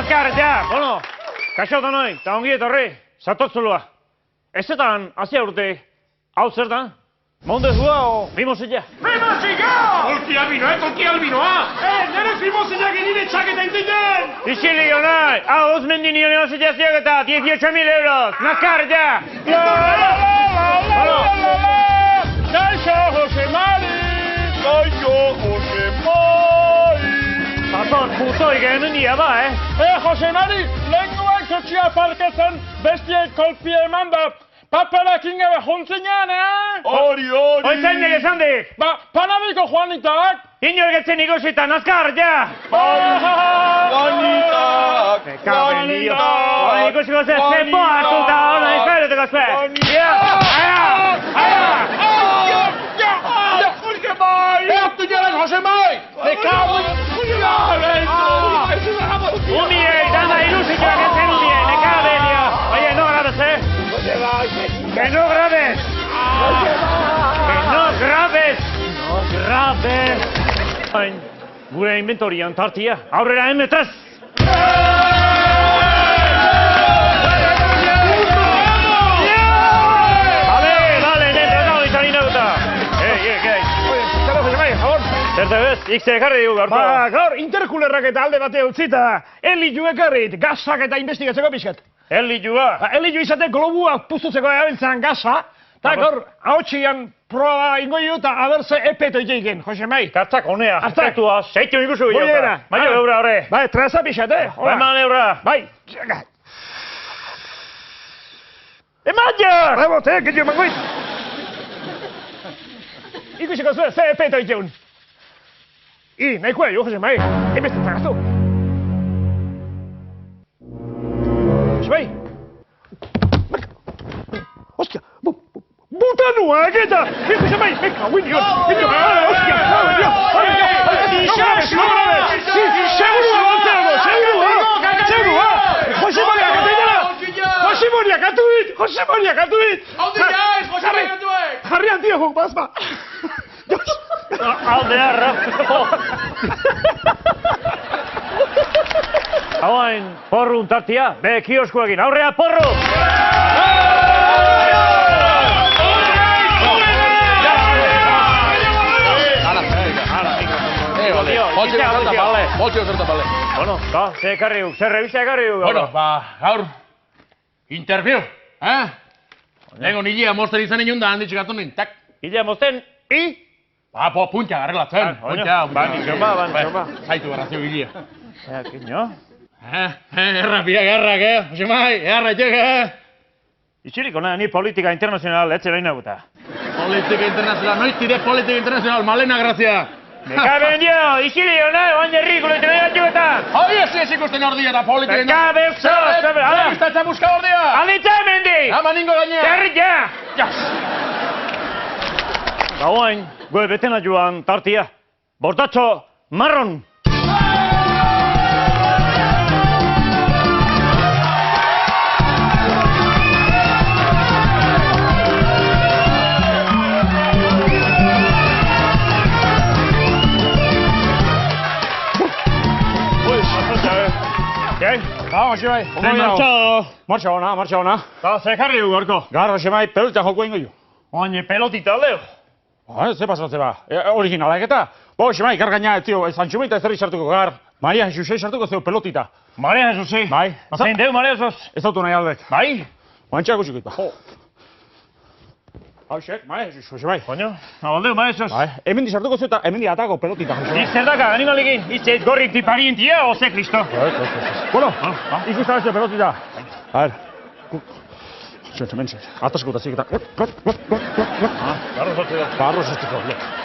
nazkar, ja, bueno. Kaixo da noi, eta ongi etorri, zatotzulua. Ezetan, hasia urte, hau zer da? Mondezua o mimosilla? Mimosilla! Kolki albinoa, kolki albinoa! Nere mimosilla genire txaketa intenten! Isilio nahi, hau Uzmendi nionean zitazioak eta 18.000 euros, nazkar, ja! Kaixo, Jose Mari! Kaixo, Jose Mari! Zaton, puzoik hemen dia ba, Jose Mari, lehenkoak txotxia parkezen bestiek kolpi eman da. Paperakin gabe jontzinean, Hori! Oitzain nire zandik! Panabiko Juanitak! Inorgetzen igosita, nazkar, ja! Juanitak! Hori ikusiko ze zepo hartuta hona izbaireteko zue! Jose Mai! Hartu jaren, Jose Mai! Umiei, dana ilusikoak etzen umiei, nekabe, dio! Oie, no grabes, Que no grabes! Que no grabes! No grabes! Hain, gure inventorian tartia, aurrera M3! Vale, netratado izan inauta! Gai! Zero, Jose Mai, jabon! Zerte bez, ikze ekarri dugu gaurko. Gaur, interkulerrak eta alde bate utzita, Eliu ekarrit, gasak eta investigatzeko pixkat. Elilua! Eliu izate globua puztutzeko erabiltzen gasa, eta gaur, hautxian proba ingoiu eta abertze epeto egin, Jose Mai. Kartzak honea, Kartzak. efektua, seitu ikusu Buena. gilauta. Maio eura horre. Bai, traza pixat, Bai, man eura. Bai. Emaia! Rebote, gehiago mangoit. Ikusiko zuen, ze epeto egin. Nahikoa jo, Jose Mai. Ebeste zagaztu. Jose Mai. Ostia, butanuak eta! Jose Mai, meka, windio! Ostia, Jose Maria Katuit! Haundi jaiz, Jose Maria Katuek! Jarrian dio jok, bazpa! Aldearra! Hauain, porru untartia, be kioskoekin, aurrea porru! Boltxio zertan bale. Bueno, ze ekarri guk, ze revista ekarri guk. Bueno, gaur, interview, Lengo nilia moster izan inun da handitxik hartu nin, tak. Ila mosten, Puntxa garrelatzen, puntxa. Zaitu garrazio gilia. Kino? Errapia garrak, Jose Mai, erraitek, Itxiliko nahi, ni politika internazional, etxe behin naguta. Politika internazional, noiz tire politika internazional, malena grazia. Mekaben dio, itxilio nahi, oain errikulo ite behin batxuetan. Hoi ez ikusten ordia eta politika Mekaben zo, hala! Iztatza buska ordia! Alditza hemendi! Ama ningo gainea! Zerrit, ja! Gauain, goe betena joan tartia. Bortatxo, marron! Jose Mai, marcha ona. Ze jarri du gorko? Gaur, Jose Mai, pelota joko ingo jo. Oain pelotita leo. Ze pasatzen ba, originalak eta. Jose Mai, gaina ez zio, Santxumita ez herri sartuko gar. Maria Jesusei sartuko zeu pelotita. Maria Jesusi? Bai. Zein deu, Maria Jesus? Ez autu nahi aldek. Bai? Oantxak guzikit ba. Hausek, Maria Jesus, Jose Mai. Koño, abaldeu, Maria Jesus. Bai, hemen di sartuko zeu eta hemen di atako pelotita, Jose Mai. Zerdaka, animalikin, itzeit gorrik tiparientia, oze, Kristo. Bueno, ikusta bezio pelotita. A ver. Hemen, atasko eta zik eta... Garro sortu da. Barro zestiko.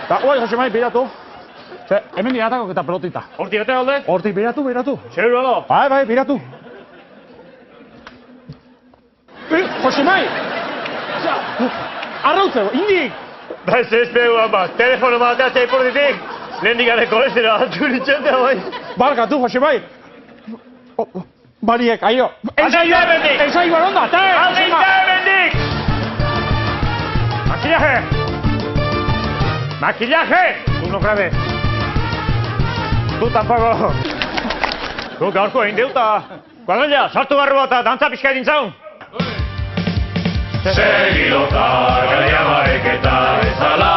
Eta, oi, Jose Mai, behiratu. Hemen di atako eta pelotita. Hortik eta alde? Hortik, behiratu. Seguro do? Bai, behiratu. Jose Mai! Arrautzeko, indik! Bai, zespegu, ama, telefono bateatzea iportitik. Lehendik gane kolestera altu nintzente, bai. Barkatu, Jose Mai! Bariek, aio! Alditza hemendik! Ensai baronda, eta! Alditza hemendik! Maquillaje! ¡Maquillaje! Tú no grabes. Tú tampoco. Guk gaurko egin deuta. Kuadrilla, sartu barru eta dantza pixka egin zaun. Segilota, gaia bareketa ezala